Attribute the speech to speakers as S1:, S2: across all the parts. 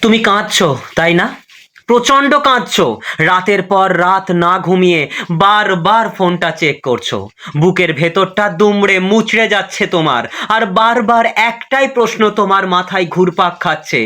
S1: তুমি কাঁদছো, তাই না? প্রচন্ড কাঁদছো। রাতের পর রাত না ঘুমিয়ে বারবার ফোনটা চেক করছো। বুকের ভেতরটা দুমড়ে মুচড়ে যাচ্ছে তোমার। আর বারবার একটাই প্রশ্ন তোমার মাথায় ঘুরপাক খাচ্ছে,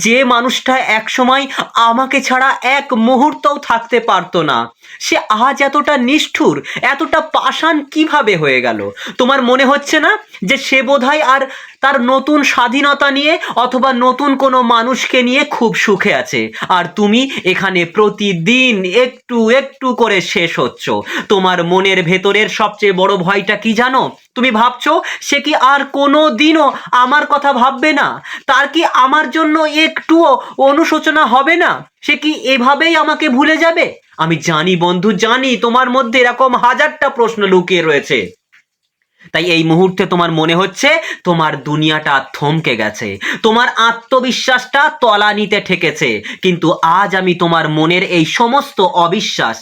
S1: যে মানুষটা একসময় আমাকে ছাড়া এক মুহূর্তও থাকতে পারতো না, সে আজ এতটা নিষ্ঠুর, এতটা পাষাণ কিভাবে হয়ে গেল? তোমার মনে হচ্ছে না যে সে বোধহয় আর তার নতুন স্বাধীনতা নিয়ে অথবা নতুন কোনো মানুষকে নিয়ে খুব সুখে আছে, আর তুমি এখানে প্রতিদিন একটু একটু করে শেষ হচ্ছ? তোমার মনের ভেতরের সবচেয়ে বড় ভয়টা কি জানো? তুমি ভাবছো সে কি আর কোনো দিনও আমার কথা ভাববে না? তার কি আমার জন্য একটুও অনুশোচনা হবে না? সে কি এভাবেই আমাকে ভুলে যাবে? আমি জানি বন্ধু, জানি তোমার মধ্যে এরকম হাজারটা প্রশ্ন লুকিয়ে রয়েছে। তাই এই মুহূর্তে তোমার মনে হচ্ছে তোমার দুনিয়াটা থমকে গেছে, তোমার আত্মবিশ্বাসটা তলানিতে ঠেকেছে। কিন্তু আজ আমি তোমার মনের এই সমস্ত অবিশ্বাস,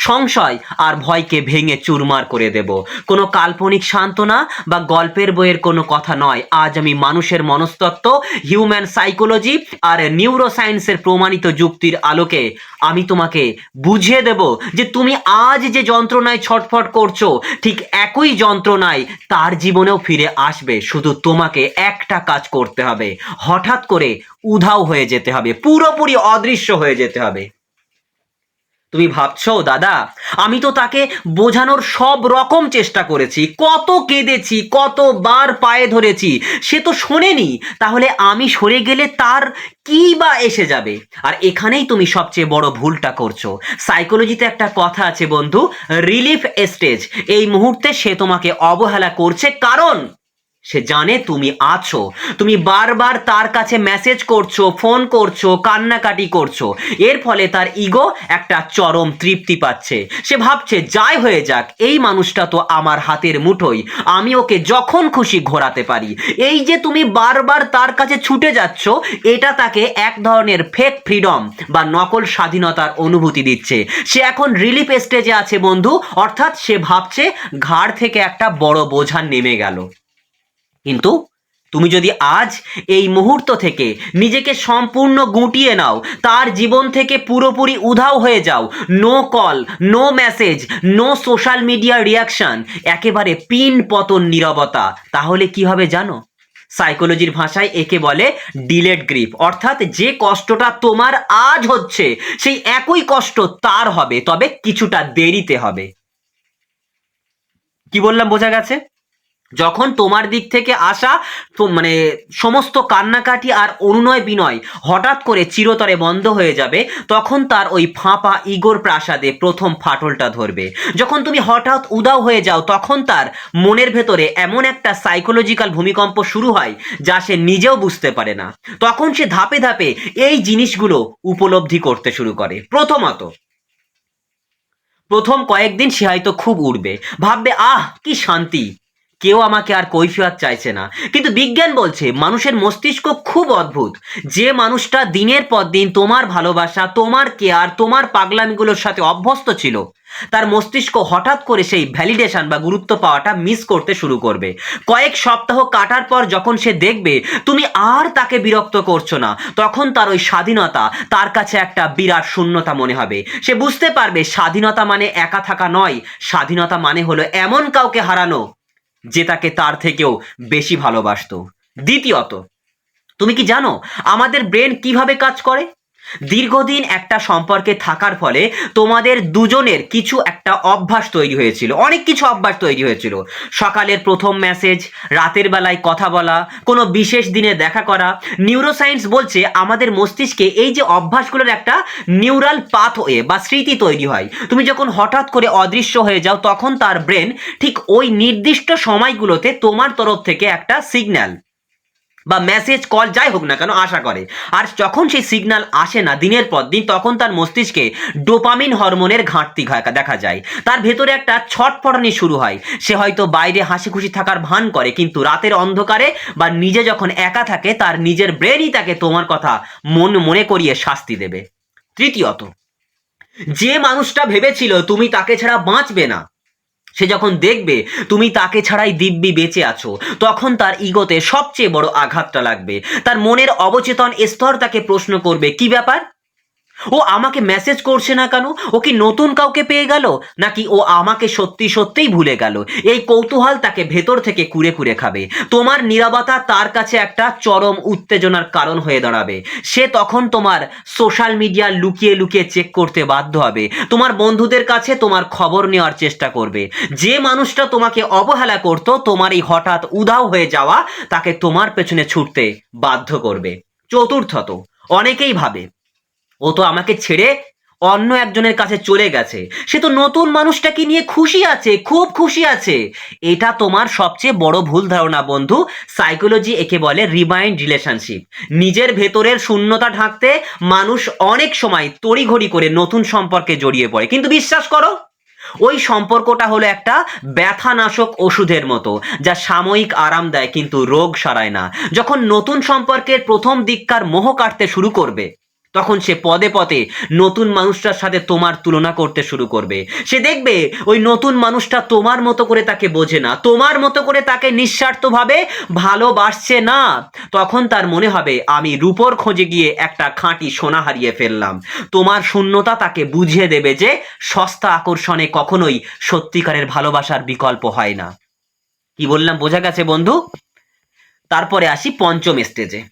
S1: সংশয় আর ভয়কে ভেঙে চুরমার করে দেব। কোনো কাল্পনিক সান্ত্বনা বা গল্পের বইয়ের কোনো কথা নয়। আজ আমি মানুষের মনস্তত্ত্ব, হিউম্যান সাইকোলজি আর নিউরোসায়েন্সের প্রমাণিত যুক্তির আলোকে আমি তোমাকে বুঝিয়ে দেব যে তুমি আজ যে যন্ত্রণায় ছটফট করছো, ঠিক একই যন্ত্রণায় তার জীবনেও ফিরে আসবে। শুধু তোমাকে একটা কাজ করতে হবে, হঠাৎ করে উধাও হয়ে যেতে হবে, পুরোপুরি অদৃশ্য হয়ে যেতে হবে। তুমি ভাবছো দাদা, আমি তো তাকে বোঝানোর সব রকম চেষ্টা করেছি, কত কেঁদেছি, কতবার পায়ে ধরেছি, সে তো শোনেনি। তাহলে আমি সরে গেলে তার কি বা এসে যাবে? আর এখানেই তুমি সবচেয়ে বড় ভুলটা করছো। সাইকোলজিতে একটা কথা আছে বন্ধু, রিলিফ স্টেজ। এই মুহূর্তে সে তোমাকে অবহেলা করছে, কারণ সে জানে তুমি আছো। তুমি বারবার তার কাছে মেসেজ করছো, ফোন করছো, কান্নাকাটি করছো। এর ফলে তার ইগো একটা চরম তৃপ্তি পাচ্ছে। সে ভাবছে যাই হয়ে যাক, এই মানুষটা তো আমার হাতের মুঠোয়, আমি ওকে যখন খুশি ঘোরাতে পারি। এই যে তুমি বারবার তার কাছে ছুটে যাচ্ছ, এটা তাকে এক ধরনের ফেক ফ্রিডম বা নকল স্বাধীনতার অনুভূতি দিচ্ছে। সে এখন রিলিফ স্টেজে আছে বন্ধু, অর্থাৎ সে ভাবছে ঘাড় থেকে একটা বড় বোঝা নেমে গেল। কিন্তু তুমি যদি আজ এই মুহূর্ত থেকে নিজেকে সম্পূর্ণ গুটিয়ে নাও, তার জীবন থেকে পুরোপুরি উধাও হয়ে যাও, no call, no message, no social media reaction, একেবারে পিন পতন নীরবতা, তাহলে কি হবে জানো? সাইকোলজির ভাষায় একে বলে ডিলেড গ্রিফ, অর্থাৎ যে কষ্টটা তোমার আজ হচ্ছে সেই একই কষ্ট তার হবে, তবে কিছুটা দেরিতে হবে। কি বললাম বোঝা গেছে? যখন তোমার দিক থেকে আসা মানে সমস্ত কান্নাকাটি আর অনুনয় বিনয় হঠাৎ করে চিরতরে বন্ধ হয়ে যাবে, তখন তার ওই ফাঁপা ইগোর প্রাসাদে প্রথম ফাটলটা ধরবে। যখন তুমি হঠাৎ উদাও হয়ে যাও, তখন তার মনের ভেতরে এমন একটা সাইকোলজিক্যাল ভূমিকম্প শুরু হয় যা সে নিজেও বুঝতে পারে না। তখন সে ধাপে ধাপে এই জিনিসগুলো উপলব্ধি করতে শুরু করে। প্রথম কয়েকদিন সে হয়তো খুব উড়বে, ভাববে আহ কি শান্তি, কেউ আমাকে আর কৈফিয়ত চাইছে না। কিন্তু বিজ্ঞান বলছে মানুষের মস্তিষ্ক খুব অদ্ভুত। যে মানুষটা দিনের পর দিন তোমার ভালোবাসা, তোমার কেয়ার, তোমার পাগলামিগুলোর সাথে অভ্যস্ত ছিল, তার মস্তিষ্ক হঠাৎ করে সেই ভ্যালিডেশন বা গুরুত্ব পাওয়াটা মিস করতে শুরু করবে। কয়েক সপ্তাহ কাটার পর যখন সে দেখবে তুমি আর তাকে বিরক্ত করছো না, তখন তার ওই স্বাধীনতা তার কাছে একটা বিরাট শূন্যতা মনে হবে। সে বুঝতে পারবে স্বাধীনতা মানে একা থাকা নয়, স্বাধীনতা মানে হলো এমন কাউকে হারানো যে তাকে তার থেকেও বেশি ভালোবাসতো। দ্বিতীয়ত, তুমি কি জানো আমাদের ব্রেন কিভাবে কাজ করে? দীর্ঘদিন একটা সম্পর্কে থাকার ফলে তোমাদের দুজনের কিছু একটা অভ্যাস তৈরি হয়েছিল, অনেক কিছু অভ্যাস তৈরি হয়েছিল। সকালের প্রথম মেসেজ, রাতের বেলায় কথা বলা, কোনো বিশেষ দিনে দেখা করা। নিউরোসায়েন্স বলছে আমাদের মস্তিষ্কে এই যে অভ্যাসগুলোর একটা নিউরাল পাথওয়ে বা স্মৃতি তৈরি হয়। তুমি যখন হঠাৎ করে অদৃশ্য হয়ে যাও, তখন তার ব্রেন ঠিক ওই নির্দিষ্ট সময়গুলোতে তোমার তরফ থেকে একটা সিগন্যাল বা মেসেজ, কল যাই হোক না কেন আশা করে। আর যখন সেই সিগন্যাল আসে না দিনের পর দিন, তখন তার মস্তিষ্কে ডোপামিন হরমোনের ঘাটতি দেখা যায়। তার ভেতরে একটা ছটফটানি শুরু হয়। সে হয়তো বাইরে হাসি খুশি থাকার ভান করে, কিন্তু রাতের অন্ধকারে বা নিজে যখন একা থাকে, তার নিজের ব্রেনই তাকে তোমার কথা মনে করিয়ে শাস্তি দেবে। তৃতীয়ত, যে মানুষটা ভেবেছিল তুমি তাকে ছাড়া বাঁচবে না, সে যখন দেখবে তুমি তাকে ছাড়াই দিব্যি বেঁচে আছো, তখন তার ইগোতে সবচেয়ে বড় আঘাতটা লাগবে। তার মনের অবচেতন স্তর তাকে প্রশ্ন করবে, কি ব্যাপার, ও আমাকে মেসেজ করছে না কেন? ও কি নতুন কাউকে পেয়ে গেল, নাকি ও আমাকে সত্যি সত্যিই ভুলে গেল? এই কৌতূহল তাকে ভেতর থেকে কুরে কুরে খাবে। তোমার নীরবতা তার কাছে একটা চরম উত্তেজনার কারণ হয়ে দাঁড়াবে। সে তখন তোমার সোশ্যাল মিডিয়া লুকিয়ে লুকিয়ে চেক করতে বাধ্য হবে, তোমার বন্ধুদের কাছে তোমার খবর নেওয়ার চেষ্টা করবে। যে মানুষটা তোমাকে অবহেলা করতো, তোমার এই হঠাৎ উধাও হয়ে যাওয়া তাকে তোমার পেছনে ছুটতে বাধ্য করবে। চতুর্থত, অনেকেই ভাবে ও তো আমাকে ছেড়ে অন্য একজনের কাছে চলে গেছে, সে তো নতুন মানুষটাকে নিয়ে খুশি আছে, খুব খুশি আছে। এটা তোমার সবচেয়ে বড় ভুল ধারণা বন্ধু। সাইকোলজি একে বলে রিমাইন্ড রিলেশনশিপ। নিজের ভেতরের শূন্যতা ঢাকতে মানুষ অনেক সময় তড়িঘড়ি করে নতুন সম্পর্কে জড়িয়ে পড়ে, কিন্তু বিশ্বাস করো, ওই সম্পর্কটা হলো একটা ব্যথানাশক ওষুধের মতো, যা সাময়িক আরাম দেয় কিন্তু রোগ সারায় না। যখন নতুন সম্পর্কের প্রথম দিককার মোহ কাটতে শুরু করবে, তখন সে পদে পদে নতুন মানুষটার সাথে তোমার তুলনা করতে শুরু করবে। সে দেখবে ওই নতুন মানুষটা তোমার মতো করে তাকে বোঝে না, তোমার মতো করে তাকে নিঃস্বার্থভাবে ভালোবাসছে না। তখন তার মনে হবে, আমি রূপোর খোঁজে গিয়ে একটা খাঁটি সোনা হারিয়ে ফেললাম। তোমার শূন্যতা তাকে বুঝিয়ে দেবে যে সস্তা আকর্ষণে কখনোই সত্যিকারের ভালোবাসার বিকল্প হয় না। কি বললাম বোঝা গেছে বন্ধু? তারপরে আসি পঞ্চম স্টেজে।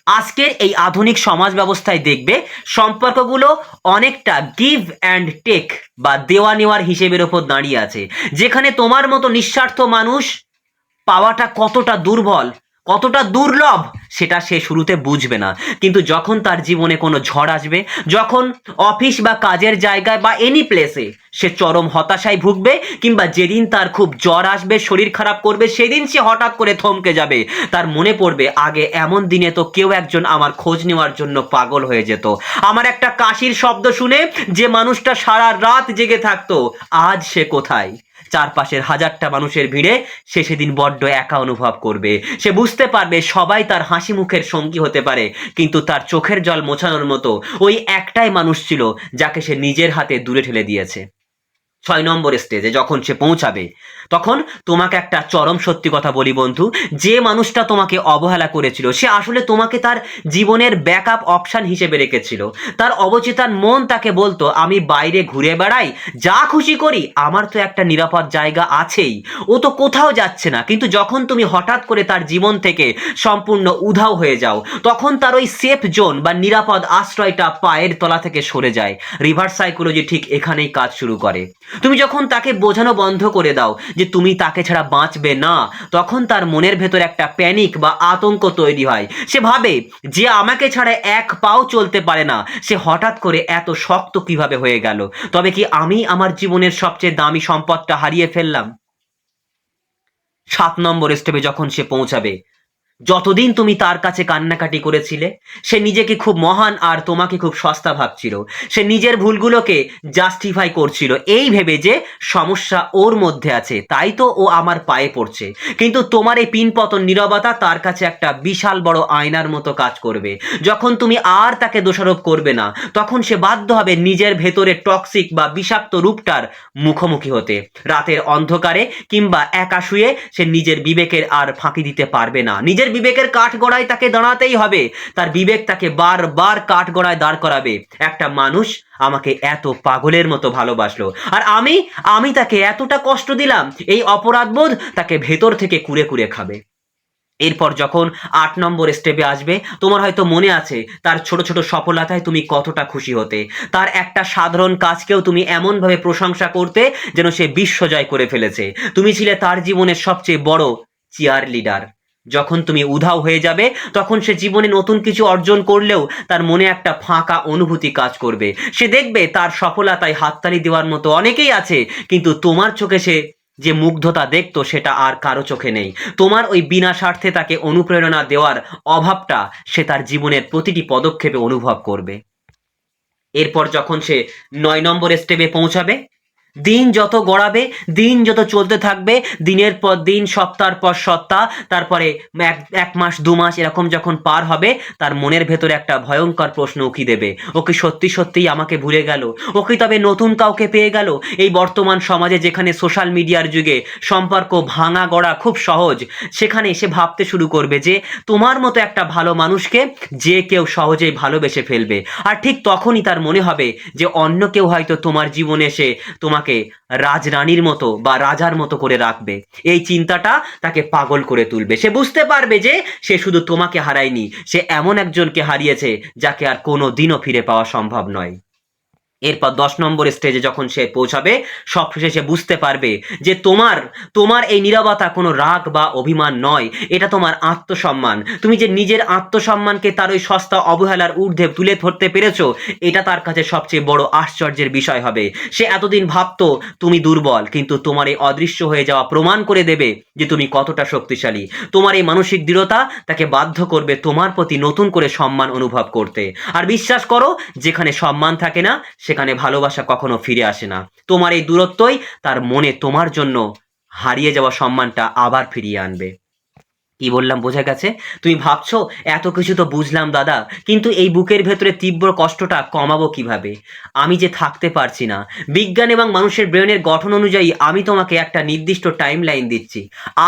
S1: আজকের এই আধুনিক সমাজ ব্যবস্থায় দেখবে সম্পর্কগুলো অনেকটা গিভ অ্যান্ড টেক বা দেওয়া নেওয়ার হিসেবের ওপর দাঁড়িয়ে আছে, যেখানে তোমার মতো নিঃস্বার্থ মানুষ পাওয়াটা কতটা দুর্বল, কতটা দুর্লভ, সেটা সে শুরুতে বুঝবে না। কিন্তু যখন তার জীবনে কোনো ঝড় আসবে, যখন অফিস বা কাজের জায়গায় বা এনি প্লেসে সে চরম হতাশায় ভুগবে, কিংবা যেদিন তার খুব জ্বর আসবে, শরীর খারাপ করবে, সেদিন সে হঠাৎ করে থমকে যাবে। তার মনে পড়বে, আগে এমন দিনে তো কেউ একজন আমার খোঁজ নেওয়ার জন্য পাগল হয়ে যেত। আমার একটা কাশির শব্দ শুনে যে মানুষটা সারা রাত জেগে থাকতো, আজ সে কোথায়? চারপাশের হাজারটা মানুষের ভিড়ে সে সেদিন বড্ড একা অনুভব করবে। সে বুঝতে পারবে সবাই তার হাসি মুখের সঙ্গী হতে পারে, কিন্তু তার চোখের জল মোছানোর মতো ওই একটাই মানুষ ছিল যাকে সে নিজের হাতে দূরে ঠেলে দিয়েছে। 6 নম্বর স্টেজে যখন সে পৌঁছাবে, তখন তোমাকে একটা চরম সত্যি কথা বলি বন্ধু, যে মানুষটা তোমাকে অবহেলা করেছিল, সে আসলে তোমাকে তার জীবনের ব্যাকআপ অপশন হিসেবে রেখেছিল। তার অবচেতন মন তাকে বলতো, আমি বাইরে ঘুরে বেড়াই, যা খুশি করি, আমার তো একটা নিরাপদ জায়গা আছেই, ও তো কোথাও যাচ্ছে না। কিন্তু যখন তুমি হঠাৎ করে তার জীবন থেকে সম্পূর্ণ উধাও হয়ে যাও, তখন তার ওই সেফ জোন বা নিরাপদ আশ্রয়টা পায়ের তলা থেকে সরে যায়। রিভার্স সাইকোলজি ঠিক এখানেই কাজ শুরু করে। তুমি যখন তাকে বোঝানো বন্ধ করে দাও যে তুমি তাকে ছাড়া বাঁচবে না, তখন তার মনের ভেতর একটা প্যানিক বা আতঙ্ক তৈরি হয়। সে ভাবে, যে আমাকে ছাড়া এক পাও চলতে পারে না, সে হঠাৎ করে এত শক্ত কিভাবে হয়ে গেল? তবে কি আমি আমার জীবনের সবচেয়ে দামি সম্পদটা হারিয়ে ফেললাম? 7 নম্বর স্টেপে যখন সে পৌঁছাবে, যতদিন তুমি তার কাছে কান্নাকাটি করেছিলে, সে নিজেকে খুব মহান আর তোমাকে খুব সস্তা ভাবছিল। সে নিজের ভুলগুলোকে জাস্টিফাই করছিল, এই ভেবে যে সমস্যা ওর মধ্যে আছে, তাই তো ও আমার পায়ে পড়ছে। কিন্তু তোমার এই পিনপতন নীরবতা তার কাছে একটা বিশাল বড় আয়নার মতো কাজ করবে। যখন তুমি আর তাকে দোষারোপ করবে না, তখন সে বাধ্য হবে নিজের ভেতরে টক্সিক বা বিষাক্ত রূপটার মুখোমুখি হতে। রাতের অন্ধকারে কিংবা একা শুয়ে সে নিজের বিবেকের আর ফাঁকি দিতে পারবে না। নিজের বিবেকের কাঠগড়ায় তাকে দাঁড়াতেই হবে। তার বিবেক তাকে বারবার কাঠগড়ায় দাঁড় করাবে, একটা মানুষ আমাকে এত পাগলের মতো ভালোবাসলো, আর আমি তাকে এতটা কষ্ট দিলাম। এই অপরাধবোধ তাকে ভেতর থেকে কুরে কুরে খাবে। এরপর যখন 8 নম্বর স্টেপে আসবে, তোমার হয়তো মনে আছে তার ছোট ছোট সফলতায় তুমি কতটা খুশি হতে। তার একটা সাধারণ কাজকেও তুমি এমনভাবে প্রশংসা করতে যেন সে বিশ্বজয় করে ফেলেছে। তুমি ছিলে তার জীবনের সবচেয়ে বড় চিয়ার লিডার। যখন তুমি উধাও হয়ে যাবে, তখন সে জীবনে নতুন কিছু অর্জন করলেও তার মনে একটা ফাঁকা অনুভূতি কাজ করবে। সে দেখবে তার সফলতায় হাততালি দেওয়ার মতো অনেকেই আছে, কিন্তু তোমার চোখে সে যে মুগ্ধতা দেখতো, সেটা আর কারো চোখে নেই। তোমার ওই বিনা স্বার্থে তাকে অনুপ্রেরণা দেওয়ার অভাবটা সে তার জীবনের প্রতিটি পদক্ষেপে অনুভব করবে। এরপর যখন সে 9 নম্বর স্টেপে পৌঁছাবে, দিন যত গড়াবে, দিন যত চলতে থাকবে, দিনের পর দিন, সপ্তাহের পর সপ্তাহ, তারপরে এক মাস 2 মাস এরকম যখন পার হবে, তার মনের ভেতরে একটা ভয়ঙ্কর প্রশ্ন উকি দেবে, ও কি সত্যি সত্যিই আমাকে ভুলে গেল? ও কি তবে নতুন কাউকে পেয়ে গেল? এই বর্তমান সমাজে যেখানে সোশ্যাল মিডিয়ার যুগে সম্পর্ক ভাঙা গড়া খুব সহজ, সেখানে সে ভাবতে শুরু করবে যে তোমার মতো একটা ভালো মানুষকে যে কেউ সহজেই ভালোবেসে ফেলবে। আর ঠিক তখনই তার মনে হবে যে অন্য কেউ হয়তো তোমার জীবনে এসে তোমাকে রাজরানীর মতো বা রাজার মতো করে রাখবে। এই চিন্তাটা তাকে পাগল করে তুলবে। সে বুঝতে পারবে যে সে শুধু তোমাকে হারায়নি, সে এমন একজনকে হারিয়েছে যাকে আর কোনো দিনও ফিরে পাওয়া সম্ভব নয়। এরপর 10 নম্বর স্টেজে যখন সে পৌঁছাবে, সবশেষে সে বুঝতে পারবে যে তোমার তোমার এই নীরবতা কোনো রাগ বা অভিমান নয়, এটা তোমার আত্মসম্মান। তুমি যে নিজের আত্মসম্মানকে তার ওই সস্তা অবহেলার ঊর্ধ্বে তুলে ধরতে পেরেছো, এটা তার কাছে সবচেয়ে বড় আশ্চর্যের বিষয় হবে। সে এতদিন ভাবতো তুমি দুর্বল, কিন্তু তোমার এই অদৃশ্য হয়ে যাওয়া প্রমাণ করে দেবে যে তুমি কতটা শক্তিশালী। তোমার এই মানসিক দৃঢ়তা তাকে বাধ্য করবে তোমার প্রতি নতুন করে সম্মান অনুভব করতে। আর বিশ্বাস করো, যেখানে সম্মান থাকে না সেখানে ভালোবাসা কখনো ফিরে আসে না। তোমার এই দূরত্বই তার মনে তোমার জন্য হারিয়ে যাওয়া সম্মানটা আবার ফিরিয়ে আনবে। কি বললাম বোঝা গেছে? তুমি ভাবছো এত কিছু তো বুঝলাম দাদা, কিন্তু এই বুকের ভেতরে তীব্র কষ্টটা কমাবো কিভাবে? আমি যে থাকতে পারছি না। বিজ্ঞান এবং মানুষের ব্রেনের গঠন অনুযায়ী আমি তোমাকে একটা নির্দিষ্ট টাইম লাইন দিচ্ছি।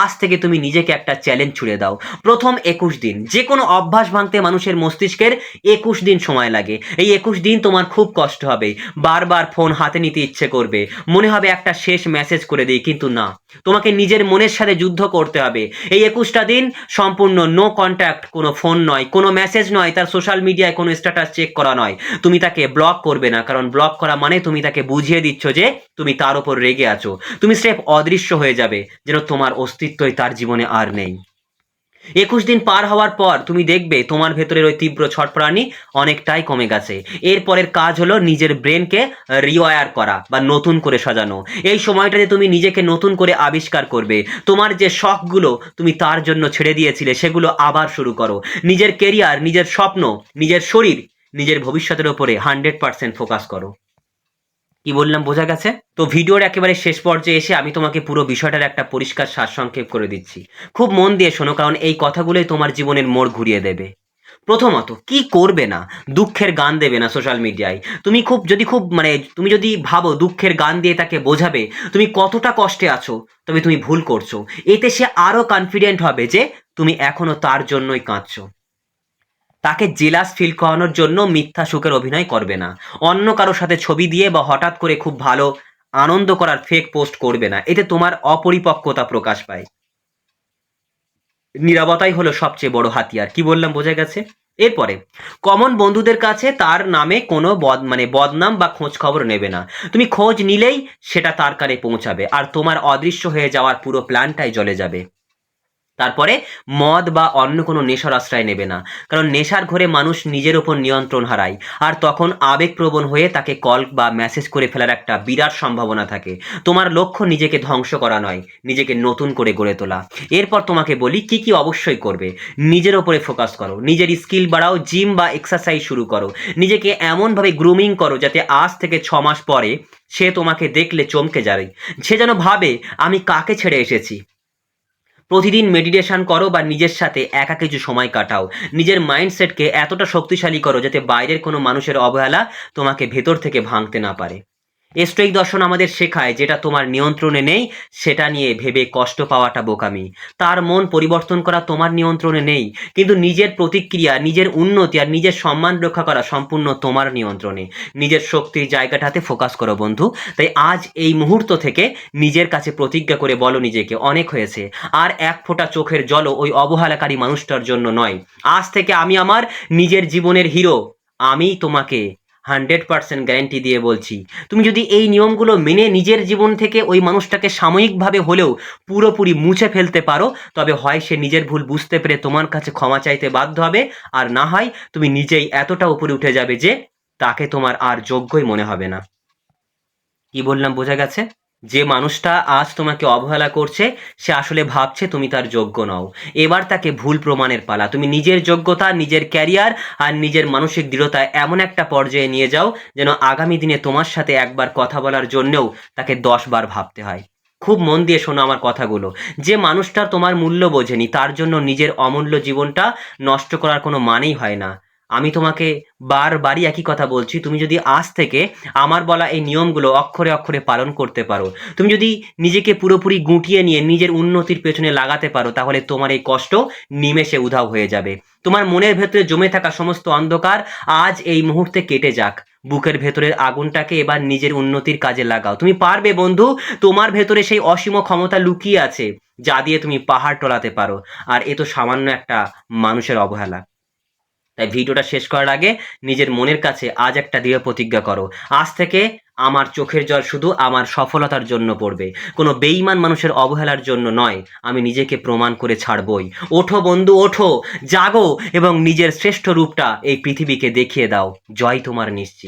S1: আজ থেকে তুমি নিজেকে একটা চ্যালেঞ্জ ছুড়ে দাও। প্রথম 21 দিন, যে কোনো অভ্যাস ভাঙতে মানুষের মস্তিষ্কের 21 দিন সময় লাগে। এই 21 দিন তোমার খুব কষ্ট হবে, বারবার ফোন হাতে নিতে ইচ্ছে করবে, মনে হবে একটা শেষ মেসেজ করে দিই, কিন্তু না, তোমাকে নিজের মনের সাথে যুদ্ধ করতে হবে। এই 21টা দিন সম্পূর্ণ নো কন্ট্যাক্ট, কোনো ফোন নয়, কোনো মেসেজ নয়, তার সোশ্যাল মিডিয়ায় কোনো স্ট্যাটাস চেক করা নয়। তুমি তাকে ব্লক করবে না, কারণ ব্লক করা মানে তুমি তাকে বুঝিয়ে দিচ্ছ যে তুমি তার উপর রেগে আছো। তুমি স্রেফ অদৃশ্য হয়ে যাবে, যেন তোমার অস্তিত্বই তার জীবনে আর নেই। 21 দিন পার হওয়ার পর তুমি দেখবে তোমার ভেতরের ওই তীব্র ছটফটানি অনেকটাই কমে গেছে। এরপরের কাজ হলো নিজের ব্রেনকে রিওয়ার করা বা নতুন করে সাজানো। এই সময়টাতে তুমি নিজেকে নতুন করে আবিষ্কার করবে। তোমার যে শখগুলো তুমি তার জন্য ছেড়ে দিয়েছিলে, সেগুলো আবার শুরু করো। নিজের কেরিয়ার, নিজের স্বপ্ন, নিজের শরীর, নিজের ভবিষ্যতের উপরে 100% ফোকাস করো। কি বললাম বোঝা গেছে? তো ভিডিওর একেবারে শেষ পর্যায়ে এসে আমি তোমাকে পুরো বিষয়টার একটা পরিষ্কার সারসংক্ষেপ করে দিচ্ছি। খুব মন দিয়ে শোনো, কারণ এই কথাগুলোই তোমার জীবনের মোড় ঘুরিয়ে দেবে। প্রথমত, কি করবে না? দুঃখের গান দেবে না সোশ্যাল মিডিয়ায়। তুমি যদি ভাবো দুঃখের গান দিয়ে তাকে বোঝাবে তুমি কতটা কষ্টে আছো, তবে তুমি ভুল করছো। এতে সে আরো কনফিডেন্ট হবে যে তুমি এখনো তার জন্যই কাঁদছো। তাকে জেলাস ফিল করানোর জন্য মিথ্যা সুখের অভিনয় করবে না। অন্য কারো সাথে ছবি দিয়ে বা হঠাৎ করে খুব ভালো আনন্দ করার ফেক পোস্ট করবে না। এতে তোমার অপরিপক্কতা প্রকাশ পায়। নীরবতাই হলো সবচেয়ে বড় হাতিয়ার। কি বললাম বোঝা গেছে? এরপরে, কমন বন্ধুদের কাছে তার নামে কোনো বদনাম বা খোঁজ খবর নেবে না। তুমি খোঁজ নিলেই সেটা তার কানে পৌঁছাবে, আর তোমার অদৃশ্য হয়ে যাওয়ার পুরো প্ল্যানটাই জ্বলে যাবে। তারপরে, মদ বা অন্য কোনো নেশার আশ্রয় নেবে না, কারণ নেশার ঘরে মানুষ নিজের ওপর নিয়ন্ত্রণ হারায়, আর তখন আবেগপ্রবণ হয়ে তাকে কল বা মেসেজ করে ফেলার একটা বিরাট সম্ভাবনা থাকে। তোমার লক্ষ্য নিজেকে ধ্বংস করা নয়, নিজেকে নতুন করে গড়ে তোলা। এরপর তোমাকে বলি কি কি অবশ্যই করবে। নিজের ওপরে ফোকাস করো, নিজের স্কিল বাড়াও, জিম বা এক্সারসাইজ শুরু করো, নিজেকে এমনভাবে গ্রুমিং করো যাতে আজ থেকে 6 মাস পরে সে তোমাকে দেখলে চমকে যায়, সে যেন ভাবে আমি কাকে ছেড়ে এসেছি। প্রতিদিন মেডিটেশন করো বা নিজের সাথে একা কিছু সময় কাটাও। নিজের মাইন্ডসেটকে এতটা শক্তিশালী করো যাতে বাইরের কোনো মানুষের অবহেলা তোমাকে ভেতর থেকে ভাঙতে না পারে। স্টোইক দর্শন আমাদের শেখায় যেটা তোমার নিয়ন্ত্রণে নেই সেটা নিয়ে ভেবে কষ্ট পাওয়াটা বোকামি। তার মন পরিবর্তন করা তোমার নিয়ন্ত্রণে নেই, কিন্তু নিজের প্রতিক্রিয়া, নিজের উন্নতি আর নিজের সম্মান রক্ষা করা সম্পূর্ণ তোমার নিয়ন্ত্রণে। নিজের শক্তির জায়গাটাতে ফোকাস করো বন্ধু। তাই আজ এই মুহূর্ত থেকে নিজের কাছে প্রতিজ্ঞা করে বলো নিজেকে, অনেক হয়েছে, আর এক ফোঁটা চোখের জলও ওই অবহেলাকারী মানুষটার জন্য নয়। আজ থেকে আমি আমার নিজের জীবনের হিরো। আমি তোমাকে 100% গ্যারান্টি দিয়ে বলছি, তুমি যদি এই নিয়মগুলো মেনে নিজের জীবন থেকে ওই মানুষটাকে সাময়িকভাবে হলেও পুরোপুরি মুছে ফেলতে পারো, তবে হয় সে নিজের ভুল বুঝতে পেরে তোমার কাছে ক্ষমা চাইতে বাধ্য হবে, আর না হয় তুমি নিজেই এতটা উপরে উঠে যাবে যে তাকে তোমার আর যোগ্যই মনে হবে না। কি বললাম বোঝা গেছে? যে মানুষটা আজ তোমাকে অবহেলা করছে সে আসলে ভাবছে তুমি তার যোগ্য নও। এবার তাকে ভুল প্রমাণের পালা। তুমি নিজের যোগ্যতা, নিজের ক্যারিয়ার আর নিজের মানসিক দৃঢ়তা এমন একটা পর্যায়ে নিয়ে যাও যেন আগামী দিনে তোমার সাথে একবার কথা বলার জন্যেও তাকে 10 বার ভাবতে হয়। খুব মন দিয়ে শোনো আমার কথাগুলো। যে মানুষটা তোমার মূল্য বোঝেনি তার জন্য নিজের অমূল্য জীবনটা নষ্ট করার কোনো মানেই হয় না। আমি তোমাকে বারবারই একই কথা বলছি, তুমি যদি আজ থেকে আমার বলা এই নিয়মগুলো অক্ষরে অক্ষরে পালন করতে পারো, তুমি যদি নিজেকে পুরোপুরি গুটিয়ে নিয়ে নিজের উন্নতির পেছনে লাগাতে পারো, তাহলে তোমার এই কষ্ট নিমেষে উধাও হয়ে যাবে। তোমার মনের ভেতরে জমে থাকা সমস্ত অন্ধকার আজ এই মুহূর্তে কেটে যাক। বুকের ভেতরের আগুনটাকে এবার নিজের উন্নতির কাজে লাগাও। তুমি পারবে বন্ধু। তোমার ভেতরে সেই অসীম ক্ষমতা লুকিয়ে আছে যা দিয়ে তুমি পাহাড় টলাতে পারো। আর এ তো সামান্য একটা মানুষের অবহেলা। তাই ভিডিওটা শেষ করার আগে নিজের মনের কাছে আজ একটা দৃঢ় প্রতিজ্ঞা করো, আজ থেকে আমার চোখের জল শুধু আমার সফলতার জন্য পড়বে, কোনো বেঈমান মানুষের অবহেলার জন্য নয়। আমি নিজেকে প্রমাণ করে ছাড়বই। ওঠো বন্ধু, ওঠো, জাগো এবং নিজের শ্রেষ্ঠ রূপটা এই পৃথিবীকে দেখিয়ে দাও। জয় তোমার নিশ্চিত।